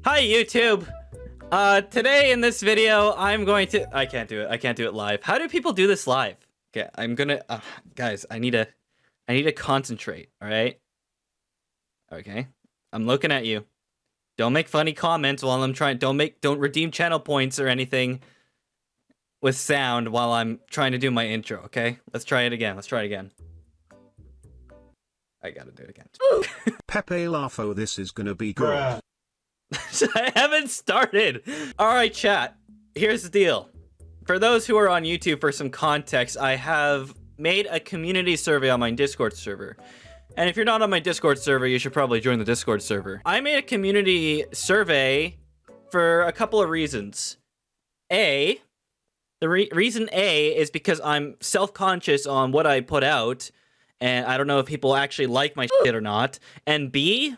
Hi YouTube! Today in this video, I can't do it live. How do people do this live? Okay, guys, I need to concentrate, alright? Okay, I'm looking at you. Don't make funny comments while I'm trying, don't redeem channel points or anything with sound while I'm trying to do my intro, okay? Let's try it again, I gotta do it again. Pepe Lafo, this is gonna be good. I haven't started. All right, chat. Here's the deal. For those who are on YouTube, for some context, I have made a community survey on my Discord server. And if you're not on my Discord server, you should probably join the Discord server. I made a community survey for a couple of reasons. The reason A is because I'm self-conscious on what I put out, and I don't know if people actually like my shit or not. And B,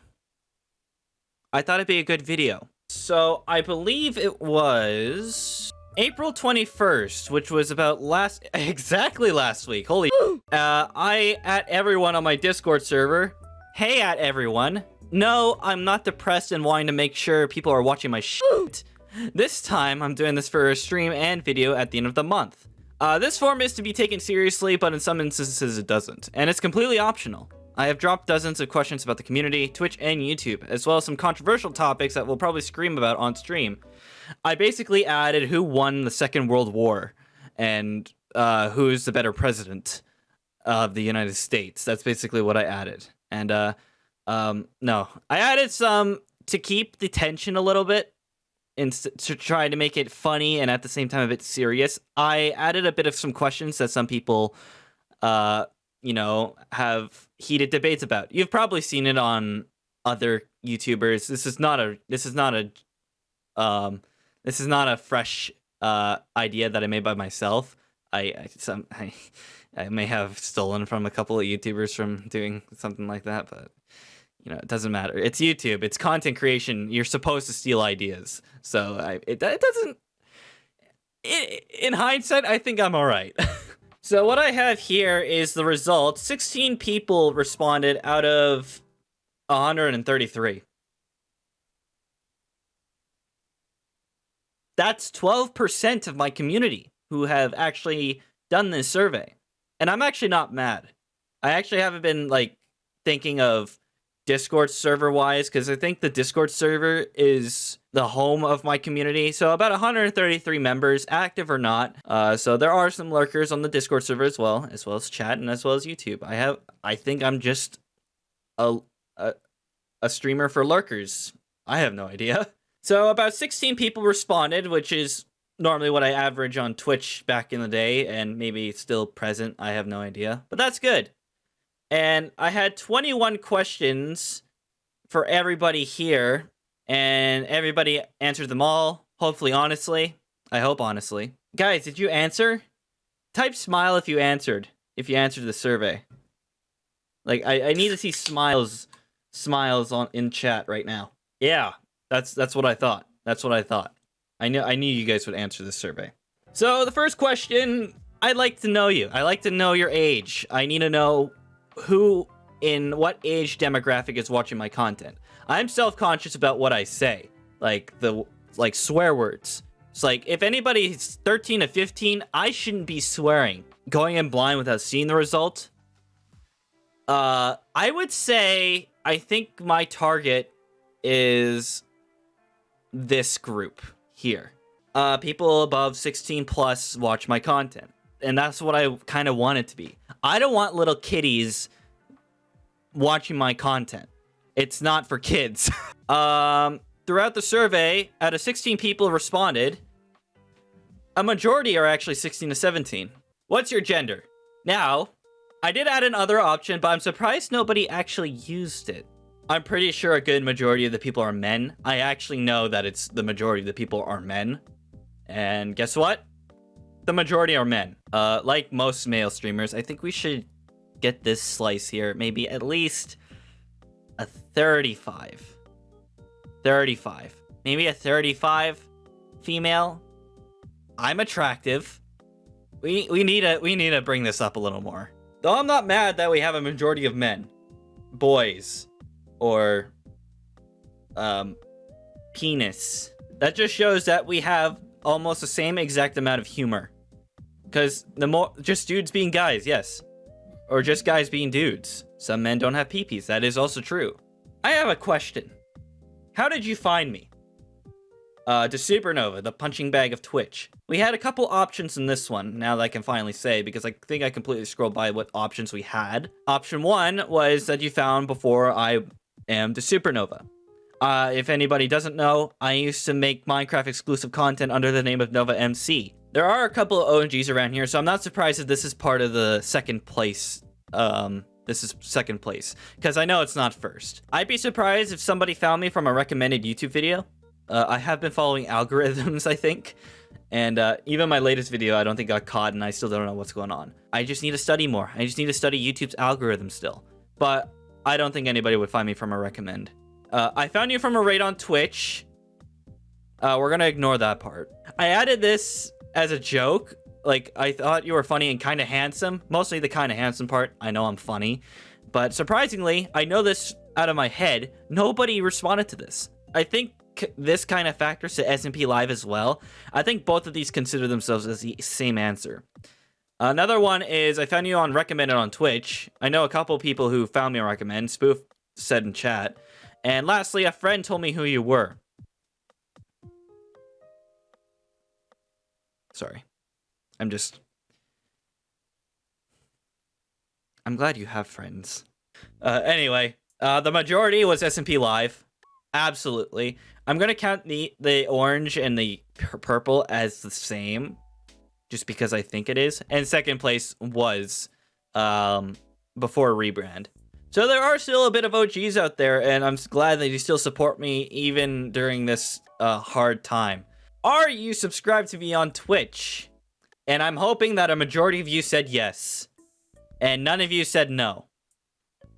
I thought it'd be a good video. So I believe it was April 21st, which was about exactly last week. Holy I at everyone on my Discord server. Hey at everyone. No, I'm not depressed and wanting to make sure people are watching my shit. This time I'm doing this for a stream and video at the end of the month. This form is to be taken seriously, but in some instances it doesn't, and it's completely optional. I have dropped dozens of questions about the community, Twitch, and YouTube, as well as some controversial topics that we'll probably scream about on stream. I basically added who won the Second World War, and who's the better president of the United States. That's basically what I added. And, no. I added some to keep the tension a little bit, and to try to make it funny and at the same time a bit serious. I added a bit of some questions that some people, you know, have heated debates about. You've probably seen it on other YouTubers. This is not a fresh idea that I made by myself. I may have stolen from a couple of YouTubers from doing something like that, but you know, it doesn't matter. It's YouTube. It's content creation. You're supposed to steal ideas. So it doesn't. In hindsight, I think I'm all right. So what I have here is the result. 16 people responded out of 133. That's 12% of my community who have actually done this survey. And I'm actually not mad. I actually haven't been like thinking of Discord server wise, because I think the Discord server is the home of my community. So about 133 members, active or not. So there are some lurkers on the Discord server as well as chat and as well as YouTube. I think I'm just a streamer for lurkers. I have no idea. So about 16 people responded, which is normally what I average on Twitch back in the day, and maybe still present. I have no idea, but that's good. And I had 21 questions for everybody here, and everybody answered them all, hopefully honestly. I hope honestly. Guys, did you answer? Type smile if you answered the survey. Like, I need to see smiles in chat right now. Yeah, that's what I thought. That's what I thought. I knew you guys would answer this survey. So the first question, I'd like to know you. I like to know your age. I need to know who in what age demographic is watching my content. I'm self-conscious about what I say, like swear words. It's like, if anybody's 13 to 15, I shouldn't be swearing. Going in blind without seeing the result. I would say, I think my target is this group here. People above 16 plus watch my content. And that's what I kind of want it to be. I don't want little kiddies watching my content. It's not for kids. Throughout the survey, out of 16 people responded, a majority are actually 16 to 17. What's your gender? Now, I did add another option, but I'm surprised nobody actually used it. I'm pretty sure a good majority of the people are men. I actually know that it's the majority of the people are men. And guess what? The majority are men. Like most male streamers, I think we should get this slice here. Maybe at least a 35. 35. Maybe a 35 female. I'm attractive. We need to bring this up a little more. Though I'm not mad that we have a majority of men, boys, or penis. That just shows that we have almost the same exact amount of humor. Because just dudes being guys, yes. Or just guys being dudes. Some men don't have peepees. That is also true. I have a question. How did you find me? DaSouperNovah, the punching bag of Twitch. We had a couple options in this one, now that I can finally say, because I think I completely scrolled by what options we had. Option 1 was that you found before I am DaSouperNovah. If anybody doesn't know, I used to make Minecraft exclusive content under the name of Novah MC. There are a couple of OGs around here, so I'm not surprised that this is part of the second place. This is second place, because I know it's not first. I'd be surprised if somebody found me from a recommended YouTube video. I have been following algorithms, I think. And even my latest video, I don't think got caught, and I still don't know what's going on. I just need to study more. I just need to study YouTube's algorithm still. But I don't think anybody would find me from a recommend. I found you from a raid on Twitch. We're gonna ignore that part. I added this as a joke. Like, I thought you were funny and kind of handsome. Mostly the kind of handsome part. I know I'm funny. But surprisingly, I know this out of my head. Nobody responded to this. I think this kind of factors to SMP Live as well. I think both of these consider themselves as the same answer. Another one is I found you on recommended on Twitch. I know a couple people who found me on recommend. Spoof said in chat. And lastly, a friend told me who you were. Sorry. I'm glad you have friends. Anyway, the majority was SMP Live. Absolutely. I'm going to count the orange and the purple as the same, just because I think it is. And second place was before rebrand. So there are still a bit of OGs out there, and I'm glad that you still support me even during this hard time. Are you subscribed to me on Twitch? And I'm hoping that a majority of you said yes, and none of you said no.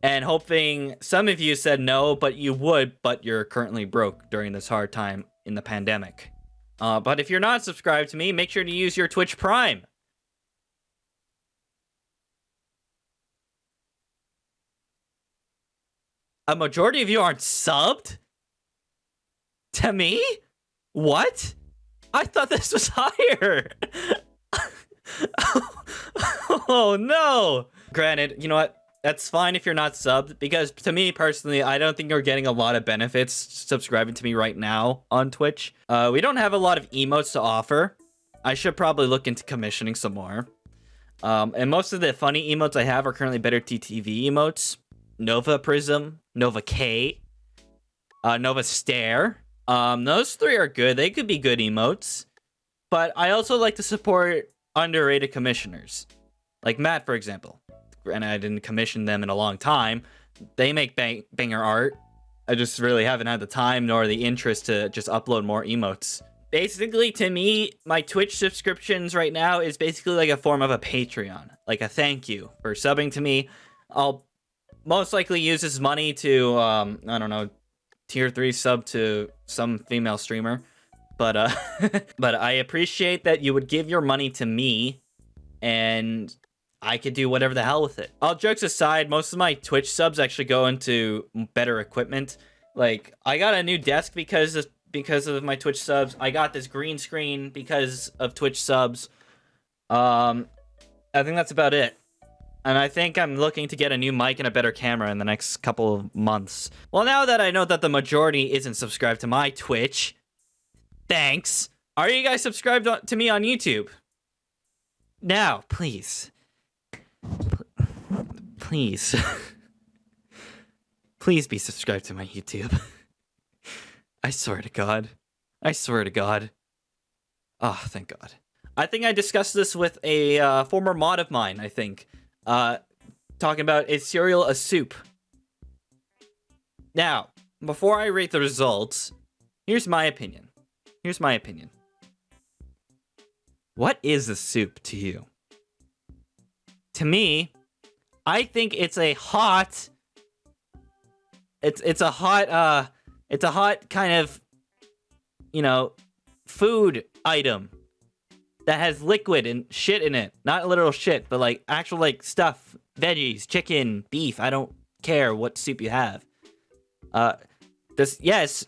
And hoping some of you said no, but you would, but you're currently broke during this hard time in the pandemic. But if you're not subscribed to me, make sure to use your Twitch Prime. A majority of you aren't subbed? To me? What? I thought this was higher. Oh no. Granted, you know what? That's fine if you're not subbed, because to me personally, I don't think you're getting a lot of benefits subscribing to me right now on Twitch. We don't have a lot of emotes to offer. I should probably look into commissioning some more. And most of the funny emotes I have are currently better TTV emotes. Novah Prism, Novah K, Novah Stare. Those three are good. They could be good emotes. But I also like to support underrated commissioners. Like Matt, for example. And I didn't commission them in a long time. They make banger art. I just really haven't had the time nor the interest to just upload more emotes. Basically, to me, my Twitch subscriptions right now is basically like a form of a Patreon. Like a thank you for subbing to me. I'll most likely use this money to, I don't know, tier 3 sub to some female streamer. But, but I appreciate that you would give your money to me, and I could do whatever the hell with it. All jokes aside, most of my Twitch subs actually go into better equipment. Like, I got a new desk because of my Twitch subs. I got this green screen because of Twitch subs. I think that's about it. And I think I'm looking to get a new mic and a better camera in the next couple of months. Well, now that I know that the majority isn't subscribed to my Twitch, thanks. Are you guys subscribed to me on YouTube? Now, please. Please. Please be subscribed to my YouTube. I swear to God. I swear to God. Oh, thank God. I think I discussed this with a former mod of mine, I think. Talking about, is cereal a soup? Now, before I rate the results, here's my opinion. Here's my opinion. What is a soup to you? To me, I think it's a hot... It's a hot kind of, you know, food item that has liquid and shit in it. Not literal shit, but like actual like stuff, veggies, chicken, beef. I don't care what soup you have. Yes,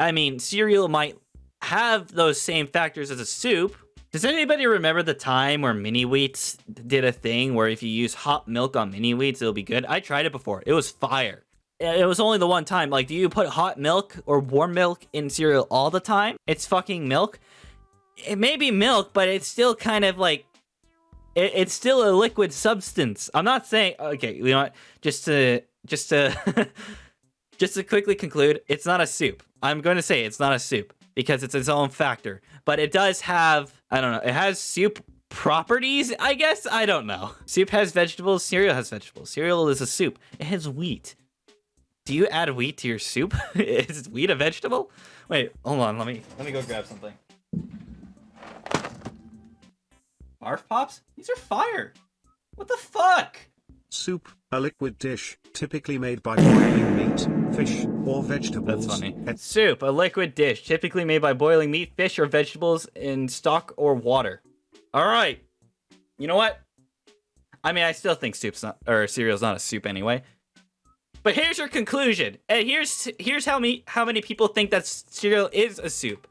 I mean, cereal might have those same factors as a soup. Does anybody remember the time where mini wheats did a thing where if you use hot milk on mini wheats, it'll be good? I tried it before. It was fire. It was only the one time. Like, do you put hot milk or warm milk in cereal all the time? It's fucking milk. It may be milk, but it's still kind of like, it's still a liquid substance. I'm not saying, okay, you know what? Just to just to quickly conclude, it's not a soup. I'm going to say it's not a soup because it's its own factor. But it does have, I don't know, it has soup properties, I guess? I don't know. Soup has vegetables, cereal has vegetables. Cereal is a soup. It has wheat. Do you add wheat to your soup? Is wheat a vegetable? Wait, hold on, let me go grab something. Barf Pops? These are fire. What the fuck? Soup, a liquid dish, typically made by boiling meat, fish, or vegetables. That's funny. Soup, a liquid dish, typically made by boiling meat, fish, or vegetables in stock or water. All right. You know what? I mean, I still think cereal's not a soup anyway. But here's your conclusion. And here's how many people think that cereal is a soup.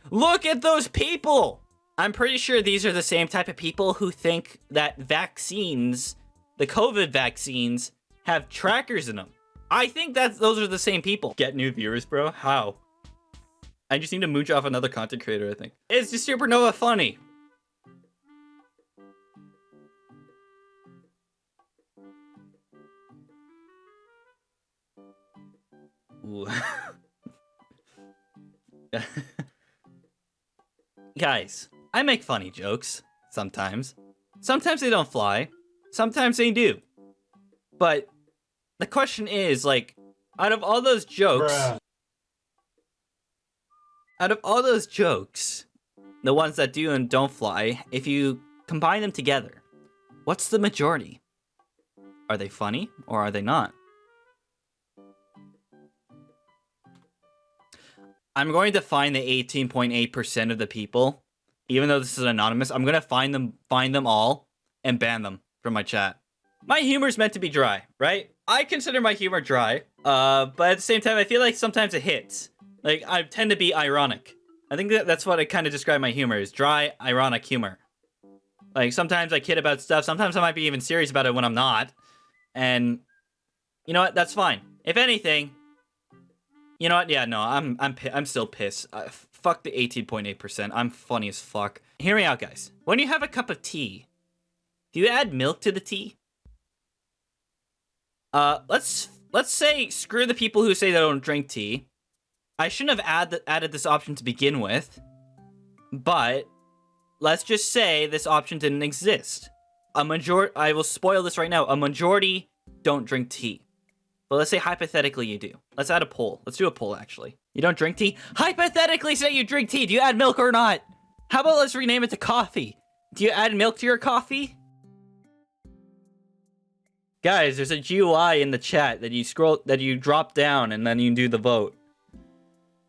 Look at those people. I'm pretty sure these are the same type of people who think that vaccines, the COVID vaccines, have trackers in them. I think those are the same people. Get new viewers, bro? How? I just need to mooch off another content creator, I think. Is DaSouperNovah funny? Ooh. Guys, I make funny jokes sometimes. Sometimes they don't fly. Sometimes they do. But the question is, like, out of all those jokes, the ones that do and don't fly, if you combine them together, what's the majority? Are they funny or are they not? I'm going to find the 18.8% of the people, even though this is anonymous. I'm going to find them all and ban them from my chat. My humor is meant to be dry, right? I consider my humor dry, but at the same time, I feel like sometimes it hits. Like, I tend to be ironic. I think that's what I kind of describe my humor is dry, ironic humor. Like, sometimes I kid about stuff. Sometimes I might be even serious about it when I'm not. And you know what? That's fine. If anything, you know what? Yeah, no, I'm still pissed. Fuck the 18.8%. I'm funny as fuck. Hear me out, guys. When you have a cup of tea, do you add milk to the tea? Let's say screw the people who say they don't drink tea. I shouldn't have added this option to begin with, but let's just say this option didn't exist. I will spoil this right now. A majority don't drink tea. But let's say hypothetically you do. Let's add a poll. Let's do a poll, actually. You don't drink tea? Hypothetically say you drink tea. Do you add milk or not? How about let's rename it to coffee? Do you add milk to your coffee? Guys, there's a GUI in the chat that you drop down and then you do the vote.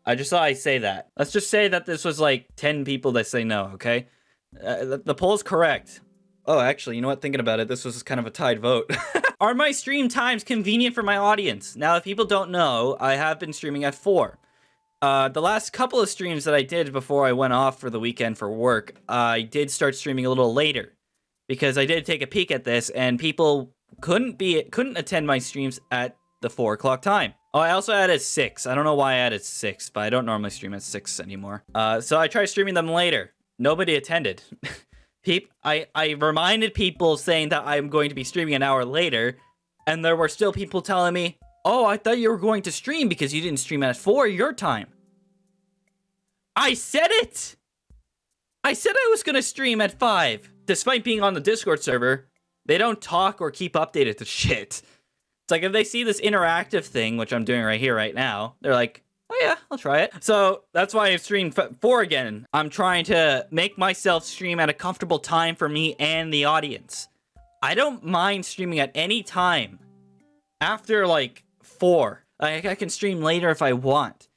I just thought I'd say that. Let's just say that this was like 10 people that say no, okay? The poll's correct. Oh, actually, you know what? Thinking about it, this was kind of a tied vote. Are my stream times convenient for my audience? Now, if people don't know, I have been streaming at 4. The last couple of streams that I did before I went off for the weekend for work, I did start streaming a little later. Because I did take a peek at this, and people couldn't attend my streams at the 4 o'clock time. Oh, I also added 6. I don't know why I added 6, but I don't normally stream at 6 anymore. So I tried streaming them later. Nobody attended. I reminded people saying that I'm going to be streaming an hour later, and there were still people telling me, oh, I thought you were going to stream because you didn't stream at 4 your time. I said it! I said I was going to stream at 5. Despite being on the Discord server, they don't talk or keep updated to shit. It's like if they see this interactive thing, which I'm doing right here, right now, they're like, oh yeah, I'll try it. So that's why I've streamed 4 again. I'm trying to make myself stream at a comfortable time for me and the audience. I don't mind streaming at any time after like 4. Like, I can stream later if I want.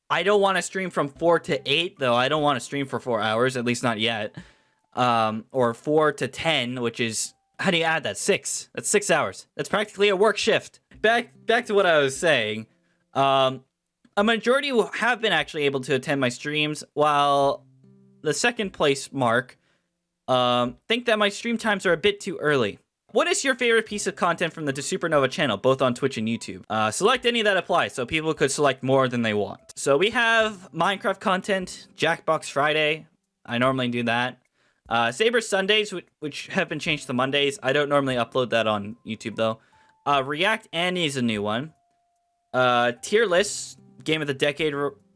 I don't want to stream from 4 to 8 though. I don't want to stream for 4 hours, at least not yet. Or 4 to 10, which is, how do you add that? 6. That's 6 hours. That's practically a work shift. Back to what I was saying. A majority have been actually able to attend my streams, while the second place mark think that my stream times are a bit too early. What is your favorite piece of content from the DaSouperNovah channel, both on Twitch and YouTube? Select any that applies, so people could select more than they want. So we have Minecraft content, Jackbox Friday. I normally do that. Saber Sundays, which have been changed to Mondays. I don't normally upload that on YouTube, though. React Annie is a new one. Tier lists, Game of the Decade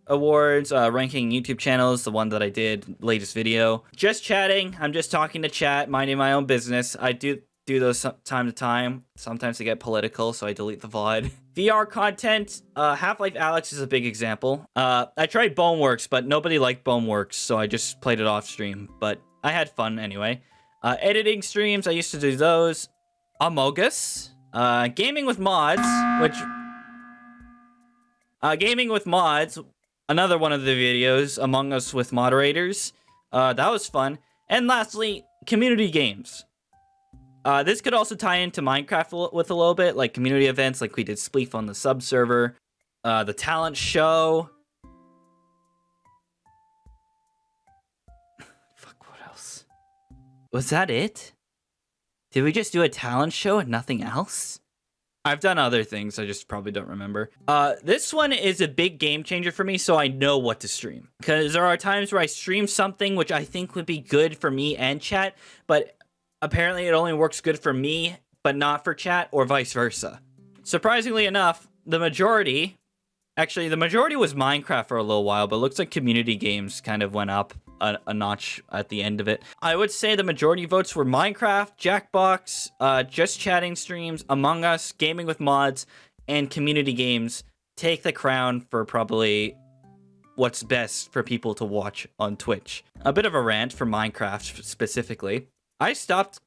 Awards, ranking YouTube channels, the one that I did, latest video. Just chatting, I'm just talking to chat, minding my own business. I do those time to time. Sometimes they get political, so I delete the VOD. VR content, Half-Life Alyx is a big example. I tried Boneworks, but nobody liked Boneworks, so I just played it off stream, but I had fun anyway. Editing streams, I used to do those. Amogus. Gaming with mods, Gaming with mods, another one of the videos, Among Us with moderators. That was fun. And lastly, community games. This could also tie into Minecraft with a little bit, like community events, like we did Spleef on the sub server, the talent show. Fuck, what else? Was that it? Did we just do a talent show and nothing else? I've done other things, I just probably don't remember. This one is a big game changer for me, so I know what to stream. Because there are times where I stream something which I think would be good for me and chat, but apparently it only works good for me, but not for chat, or vice versa. Surprisingly enough, the majority was Minecraft for a little while, but it looks like community games kind of went up a notch at the end of it. I would say the majority votes were Minecraft, Jackbox, Just Chatting streams, Among Us, Gaming with Mods, and community games take the crown for probably what's best for people to watch on Twitch. A bit of a rant for Minecraft specifically. I stopped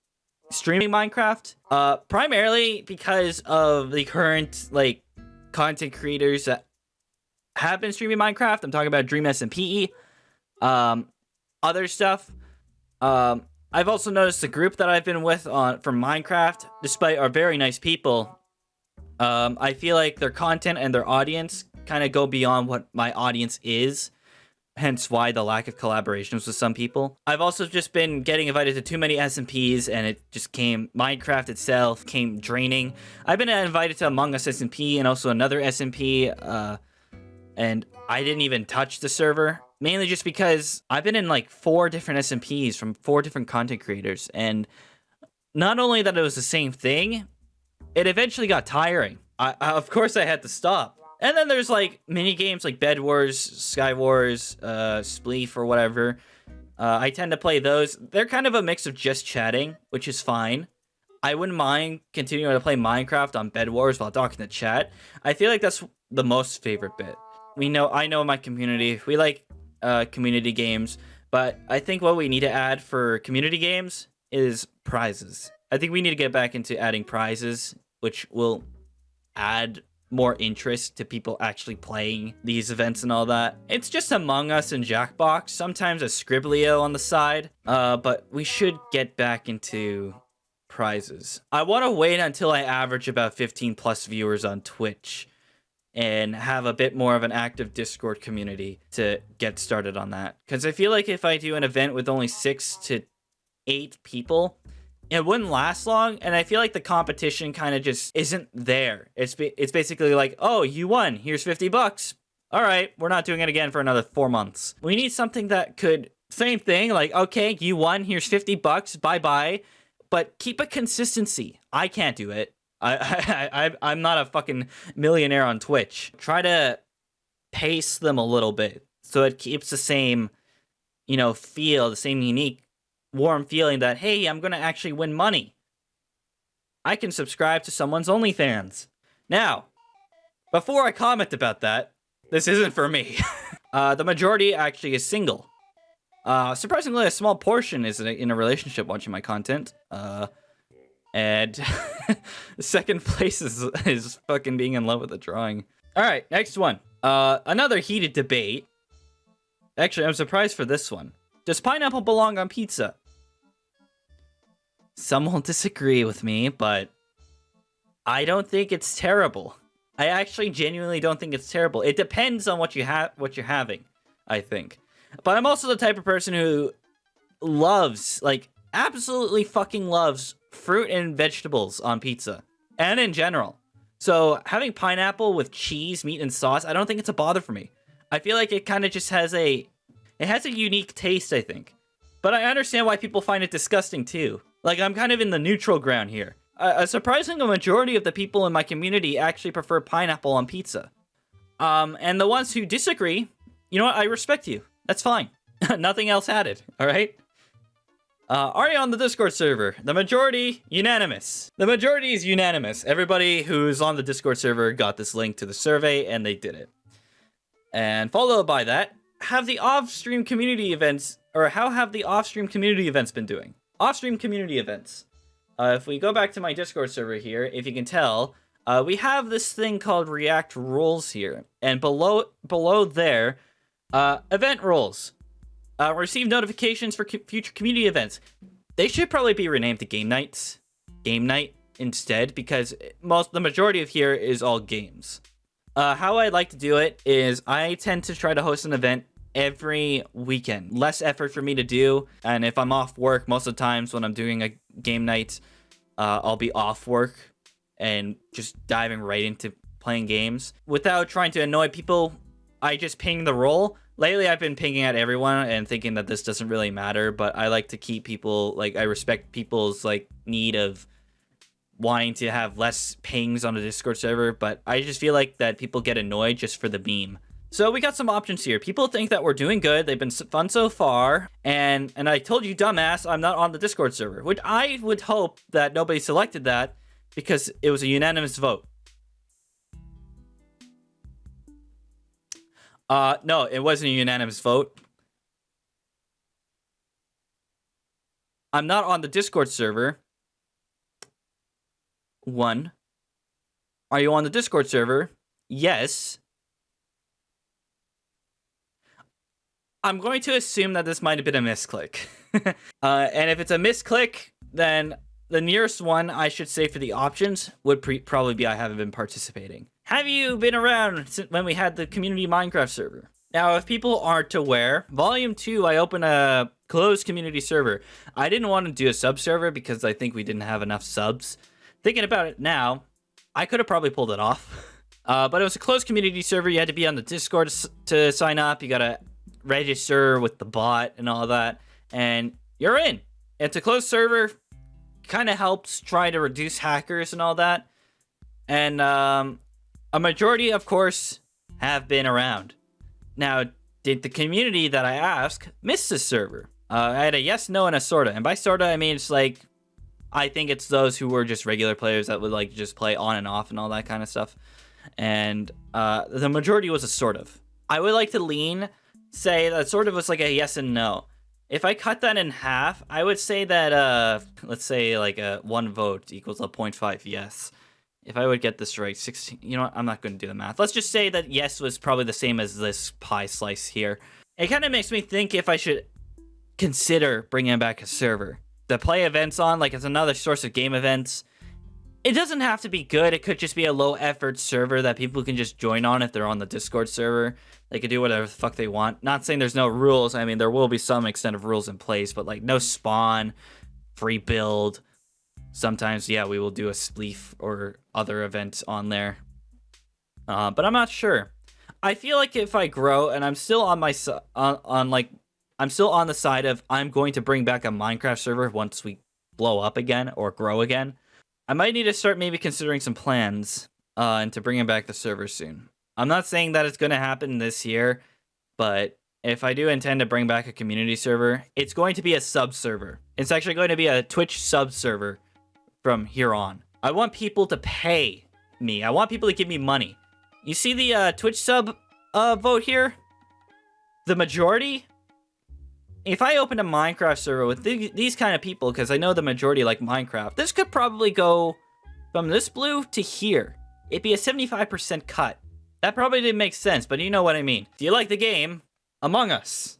streaming Minecraft primarily because of the current content creators that have been streaming Minecraft. I'm talking about Dream SMP, other stuff. I've also noticed the group that I've been with from Minecraft, despite are very nice people, I feel like their content and their audience kind of go beyond what my audience is. Hence why the lack of collaborations with some people. I've also just been getting invited to too many SMPs, and it just Minecraft itself came draining. I've been invited to Among Us SMP and also another SMP, and I didn't even touch the server. Mainly just because I've been in 4 different SMPs from 4 different content creators, and not only that it was the same thing, it eventually got tiring. Of course I had to stop. And then there's mini games like Bed Wars, Sky Wars, Spleef or whatever. I tend to play those. They're kind of a mix of just chatting, which is fine. I wouldn't mind continuing to play Minecraft on Bed Wars while talking to chat. I feel like that's the most favorite bit. I know my community. We like community games, but I think what we need to add for community games is prizes. I think we need to get back into adding prizes, which will add more interest to people actually playing these events and all that. It's just Among Us and Jackbox, sometimes a Scriblio on the side, but we should get back into prizes. I want to wait until I average about 15 plus viewers on Twitch and have a bit more of an active Discord community to get started on that. Because I feel like if I do an event with only 6 to 8 people, it wouldn't last long, and I feel like the competition kind of just isn't there. It's basically like, oh, you won, here's $50. All right, we're not doing it again for another 4 months. We need something that could, same thing, okay, you won, here's $50, bye-bye, but keep a consistency. I can't do it. I'm not a fucking millionaire on Twitch. Try to pace them a little bit so it keeps the same, feel, the same unique warm feeling that, hey, I'm gonna actually win money. I can subscribe to someone's OnlyFans. Now, before I comment about that, this isn't for me. The majority actually is single. Surprisingly, a small portion is in a relationship watching my content. And second place is fucking being in love with the drawing. Alright, next one. Another heated debate. Actually, I'm surprised for this one. Does pineapple belong on pizza? Some will disagree with me, but I don't think it's terrible. I actually genuinely don't think it's terrible. It depends on what you're having, I think. But I'm also the type of person who loves, like, absolutely fucking loves fruit and vegetables on pizza. And in general. So having pineapple with cheese, meat, and sauce, I don't think it's a bother for me. I feel like it kind of just has a unique taste, I think. But I understand why people find it disgusting too. Like, I'm kind of in the neutral ground here. A surprising majority of the people in my community actually prefer pineapple on pizza. And the ones who disagree, you know what? I respect you. That's fine. Nothing else added, all right? Are you on the Discord server? The majority, unanimous. The majority is unanimous. Everybody who's on the Discord server got this link to the survey, and they did it. And followed by that, have the off-stream community events, or how have the off-stream community events been doing? Off-stream community events. If we go back to my Discord server here, if you can tell, we have this thing called React Rules here. And below there, event rules. Receive notifications for future community events. They should probably be renamed to Game Nights. Game Night instead, because the majority of here is all games. How I like to do it is I tend to try to host an event every weekend. Less effort for me to do, and if I'm off work, most of the times when I'm doing a game night, I'll be off work and just diving right into playing games. Without trying to annoy people, I just ping the role. Lately, I've been pinging at everyone and thinking that this doesn't really matter, but I like to keep people, like, I respect people's, like, need of wanting to have less pings on a Discord server, but I just feel like that people get annoyed just for the meme. So we got some options here. People think that we're doing good. They've been fun so far. And I told you, dumbass, I'm not on the Discord server, which I would hope that nobody selected that because it was a unanimous vote. No, it wasn't a unanimous vote. I'm not on the Discord server. 1. Are you on the Discord server? Yes. I'm going to assume that this might have been a misclick. And if it's a misclick, then the nearest one I should say for the options would probably be I haven't been participating. Have you been around since when we had the community Minecraft server? Now, if people aren't aware, Volume 2, I opened a closed community server. I didn't want to do a sub server because I think we didn't have enough subs. Thinking about it now, I could have probably pulled it off. But it was a closed community server. You had to be on the Discord to sign up. You got to register with the bot and all that. And you're in. It's a closed server. Kind of helps try to reduce hackers and all that. And a majority, of course, have been around. Now, did the community that I asked miss this server? I had a yes, no, and a sorta. And by sorta, I mean it's like, I think it's those who were just regular players that would like just play on and off and all that kind of stuff. And the majority was a sort of. I would like to say that sort of was like a yes and no. If I cut that in half, I would say that, let's say like a 1 vote equals a 0.5 yes. If I would get this right, 16, you know what, I'm not going to do the math. Let's just say that yes was probably the same as this pie slice here. It kind of makes me think if I should consider bringing back a server to play events on, like it's another source of game events. It doesn't have to be good. It could just be a low effort server that people can just join on if they're on the Discord server. They can do whatever the fuck they want. Not saying there's no rules. I mean, there will be some extent of rules in place, but like no spawn, free build. Sometimes, yeah, we will do a spleef or other events on there. But I'm not sure. I feel like if I grow and I'm still on my I'm still on the side of I'm going to bring back a Minecraft server once we blow up again or grow again. I might need to start maybe considering some plans into bringing back the server soon. I'm not saying that it's going to happen this year, but if I do intend to bring back a community server, it's going to be a sub server. It's actually going to be a Twitch sub server from here on. I want people to pay me. I want people to give me money. You see the Twitch sub vote here? The majority? If I open a Minecraft server with these kind of people, because I know the majority like Minecraft, this could probably go from this blue to here. It'd be a 75% cut. That probably didn't make sense, but you know what I mean. Do you like the game? Among Us.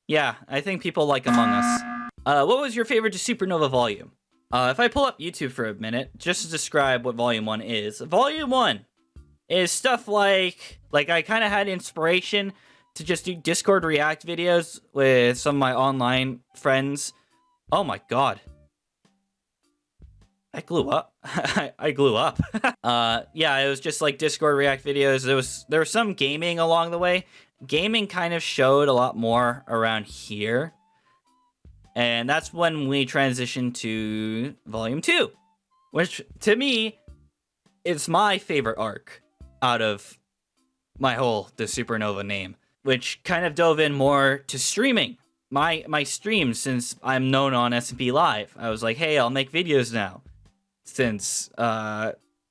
Yeah, I think people like Among Us. What was your favorite DaSouperNovah volume? If I pull up YouTube for a minute, just to describe what Volume 1 is. Volume 1 is stuff like I kind of had inspiration to just do Discord React videos with some of my online friends. Oh my god. I glue up. I glue up. Yeah, it was just like Discord React videos. There was some gaming along the way. Gaming kind of showed a lot more around here. And that's when we transitioned to Volume 2, which to me is my favorite arc out of my whole DaSouperNovah name, which kind of dove in more to streaming. My streams, since I'm known on S&P Live, I was like, hey, I'll make videos now. Since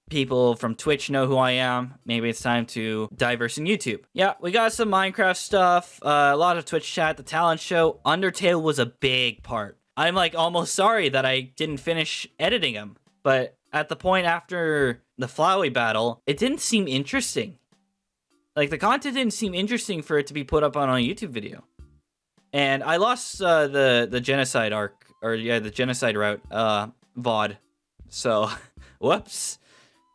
people from Twitch know who I am, maybe it's time to diverse in YouTube. Yeah, we got some Minecraft stuff, a lot of Twitch chat, the talent show. Undertale was a big part. I'm like almost sorry that I didn't finish editing them, but at the point after the Flowey battle, it didn't seem interesting. Like, the content didn't seem interesting for it to be put up on a YouTube video. And I lost the genocide arc, or yeah, the genocide route, VOD. So, whoops.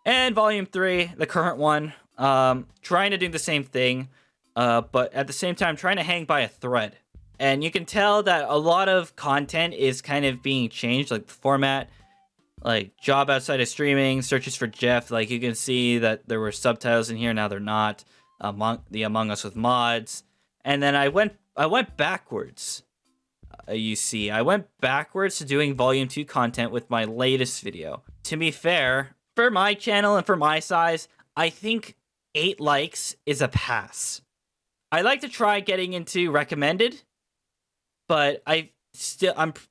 And Volume 3, the current one, trying to do the same thing, but at the same time trying to hang by a thread. And you can tell that a lot of content is kind of being changed, like the format, like job outside of streaming, searches for Jeff. Like, you can see that there were subtitles in here, now they're not. Among Us with mods. And then I went backwards. You see, I went backwards to doing Volume 2 content with my latest video. To be fair, for my channel and for my size, I think 8 likes is a pass. I like to try getting into recommended, but I'm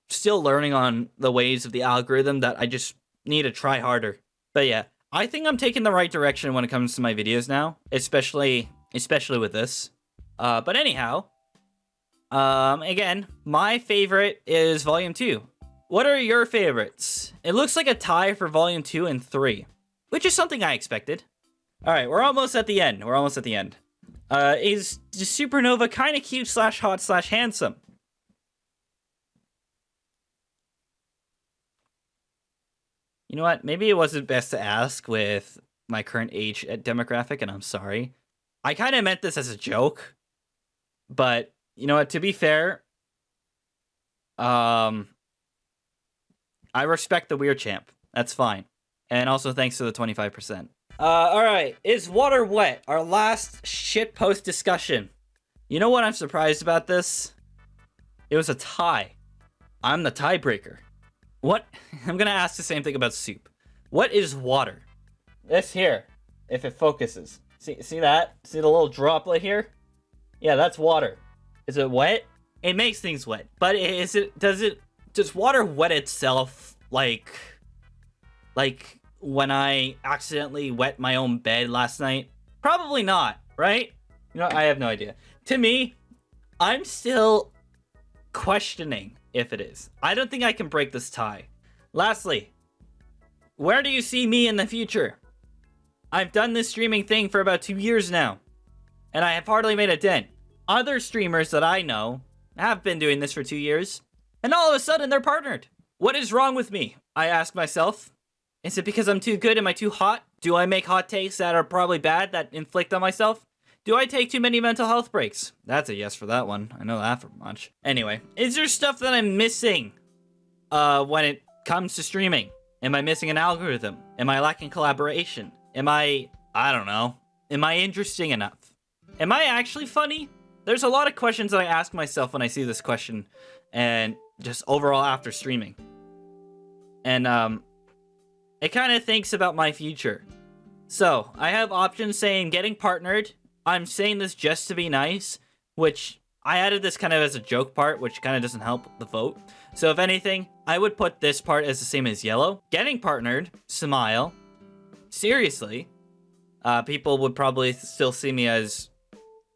still learning on the ways of the algorithm that I just need to try harder. But yeah, I think I'm taking the right direction when it comes to my videos now, especially with this. But anyhow, again, my favorite is Volume 2. What are your favorites? It looks like a tie for Volume 2 and 3, which is something I expected. Alright, we're almost at the end. Is DaSouperNovah kind of cute / hot / handsome? You know what? Maybe it wasn't best to ask with my current age demographic, and I'm sorry. I kind of meant this as a joke, but you know what? To be fair, I respect the Weird Champ. That's fine. And also thanks to the 25%. Alright. Is water wet? Our last shitpost discussion. You know what I'm surprised about this? It was a tie. I'm the tiebreaker. What? I'm gonna ask the same thing about soup. What is water? This here, if it focuses. See that? See the little droplet here? Yeah, that's water. Is it wet? It makes things wet. But does water wet itself like when I accidentally wet my own bed last night? Probably not, right? You know, I have no idea. To me, I'm still questioning if it is. I don't think I can break this tie. Lastly, where do you see me in the future? I've done this streaming thing for about 2 years now, and I have hardly made a dent. Other streamers that I know have been doing this for 2 years, and all of a sudden they're partnered. What is wrong with me? I ask myself. Is it because I'm too good? Am I too hot? Do I make hot takes that are probably bad that inflict on myself? Do I take too many mental health breaks? That's a yes for that one. I know that for much. Anyway, is there stuff that I'm missing when it comes to streaming? Am I missing an algorithm? Am I lacking collaboration? I don't know. Am I interesting enough? Am I actually funny? There's a lot of questions that I ask myself when I see this question, and just overall after streaming. And it kind of thinks about my future. So, I have options saying getting partnered. I'm saying this just to be nice, which I added this kind of as a joke part, which kind of doesn't help the vote. So if anything, I would put this part as the same as yellow. Getting partnered, smile. Seriously, people would probably still see me as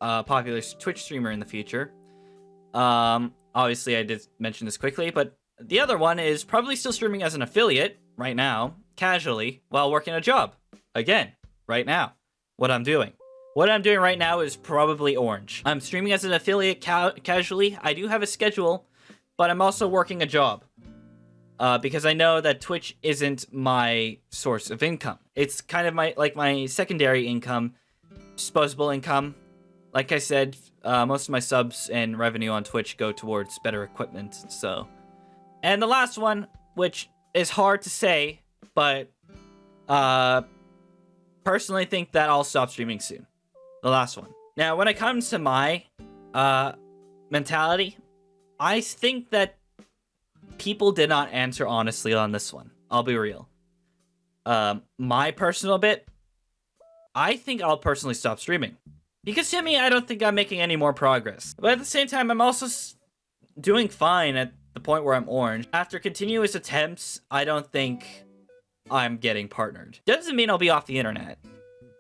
a popular Twitch streamer in the future. Obviously, I did mention this quickly, but the other one is probably still streaming as an affiliate right now, casually, while working a job. Again, right now, what I'm doing. What I'm doing right now is probably orange. I'm streaming as an affiliate casually. I do have a schedule, but I'm also working a job. Because I know that Twitch isn't my source of income. It's kind of my secondary income, disposable income. Like I said, most of my subs and revenue on Twitch go towards better equipment. So, and the last one, which is hard to say, but personally think that I'll stop streaming soon. The last one. Now, when it comes to my mentality, I think that people did not answer honestly on this one. I'll be real. My personal bit, I think I'll personally stop streaming. Because to me, I don't think I'm making any more progress. But at the same time, I'm also doing fine at the point where I'm orange. After continuous attempts, I don't think I'm getting partnered. Doesn't mean I'll be off the internet.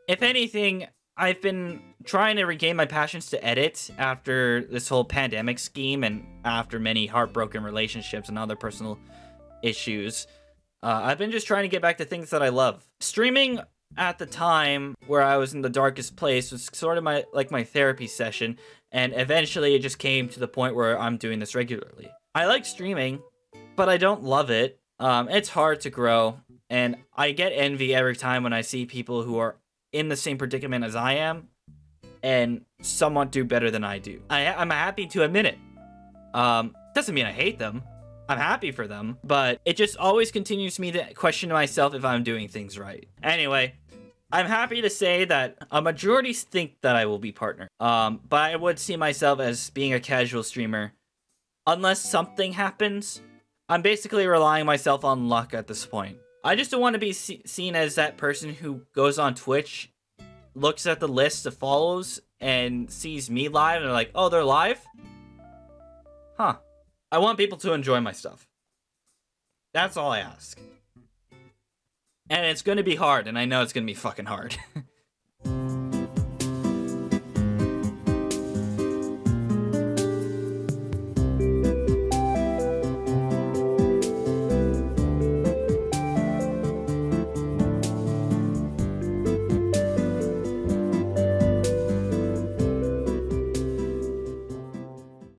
If anything, I've been trying to regain my passions to edit after this whole pandemic scheme and after many heartbroken relationships and other personal issues. I've been just trying to get back to things that I love. Streaming at the time where I was in the darkest place was sort of my therapy session, and eventually it just came to the point where I'm doing this regularly. I like streaming, but I don't love it. It's hard to grow, and I get envy every time when I see people who are in the same predicament as I am and somewhat do better than I do. I'm happy to admit it. Doesn't mean I hate them. I'm happy for them, but it just always continues me to question myself if I'm doing things right. Anyway, I'm happy to say that a majority think that I will be partnered. But I would see myself as being a casual streamer. Unless something happens, I'm basically relying myself on luck at this point. I just don't want to be seen as that person who goes on Twitch, looks at the list of follows, and sees me live, and they're like, oh, they're live? Huh. I want people to enjoy my stuff. That's all I ask. And it's going to be hard, and I know it's going to be fucking hard.